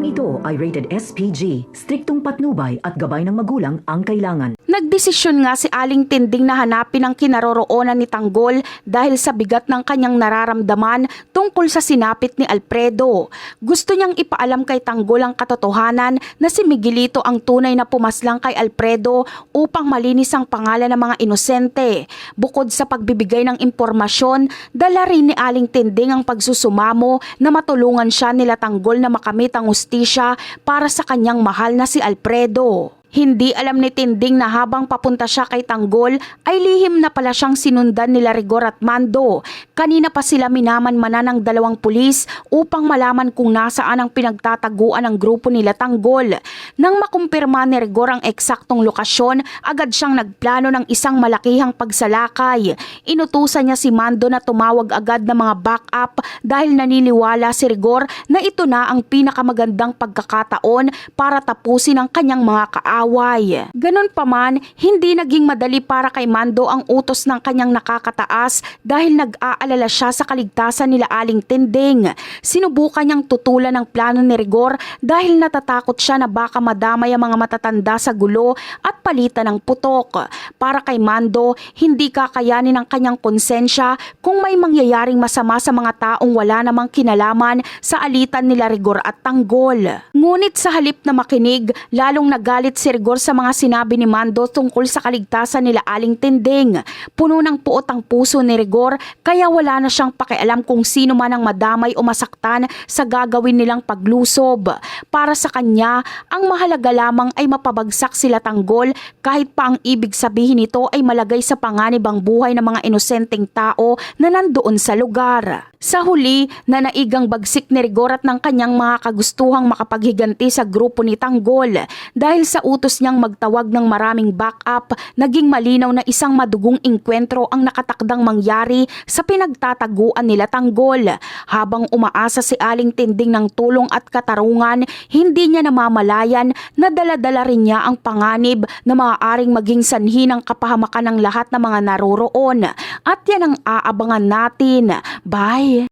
Programang ito ay rated SPG, striktong patnubay at gabay ng magulang ang kailangan. Nagdesisyon nga si Aling Tinding na hanapin ang kinaroroonan ni Tanggol dahil sa bigat ng kanyang nararamdaman tungkol sa sinapit ni Alfredo. Gusto niyang ipaalam kay Tanggol ang katotohanan na si Miguelito ang tunay na pumaslang kay Alfredo upang malinis ang pangalan ng mga inosente. Bukod sa pagbibigay ng impormasyon, dala rin ni Aling Tinding ang pagsusumamo na matulungan siya nila Tanggol na makamit ang hustisya para sa kanyang mahal na si Alfredo. Hindi alam ni Tinding na habang papunta siya kay Tanggol ay lihim na pala siyang sinundan nila Rigor at Mando. Kanina pa sila minaman-manan ng dalawang pulis upang malaman kung nasaan ang pinagtataguan ng grupo nila Tanggol. Nang makumpirma ni Rigor ang eksaktong lokasyon, agad siyang nagplano ng isang malakihang pagsalakay. Inutusan niya si Mando na tumawag agad ng mga backup dahil naniniwala si Rigor na ito na ang pinakamagandang pagkakataon para tapusin ang kanyang mga kaaway. Ganon pa man, hindi naging madali para kay Mando ang utos ng kanyang nakakataas dahil nag-aalala siya sa kaligtasan nila Aling Tinding. Sinubukan niyang tutulan ang plano ni Rigor dahil natatakot siya na baka madamay ang mga matatanda sa gulo at palitan ng putok. Para kay Mando, hindi kakayanin ng kanyang konsensya kung may mangyayaring masama sa mga taong wala namang kinalaman sa alitan nila Rigor at Tanggol. Ngunit sa halip na makinig, lalong nagalit si Rigor sa mga sinabi ni Mando tungkol sa kaligtasan nila Aling Tinding. Puno ng puot ang puso ni Rigor kaya wala na siyang pakialam kung sino man ang madamay o masaktan sa gagawin nilang paglusob. Para sa kanya, ang mahalaga lamang ay mapabagsak sila Tanggol kahit pa ang ibig sabihin nito ay malagay sa panganib ang buhay ng mga inosenteng tao na nandoon sa lugar. Sa huli, nanaigang bagsik ni Rigor at ng kanyang mga kagustuhang makapaghiganti sa grupo ni Tanggol. Dahil sa utos niyang magtawag ng maraming backup, naging malinaw na isang madugong engkwentro ang nakatakdang mangyari sa pinagtataguan nila Tanggol. Habang umaasa si Aling Tinding ng tulong at katarungan, hindi niya namamalayan na dala-dala rin niya ang panganib na maaaring maging sanhi ng kapahamakan ng lahat ng mga naroroon. At yan ang aabangan natin. Bye!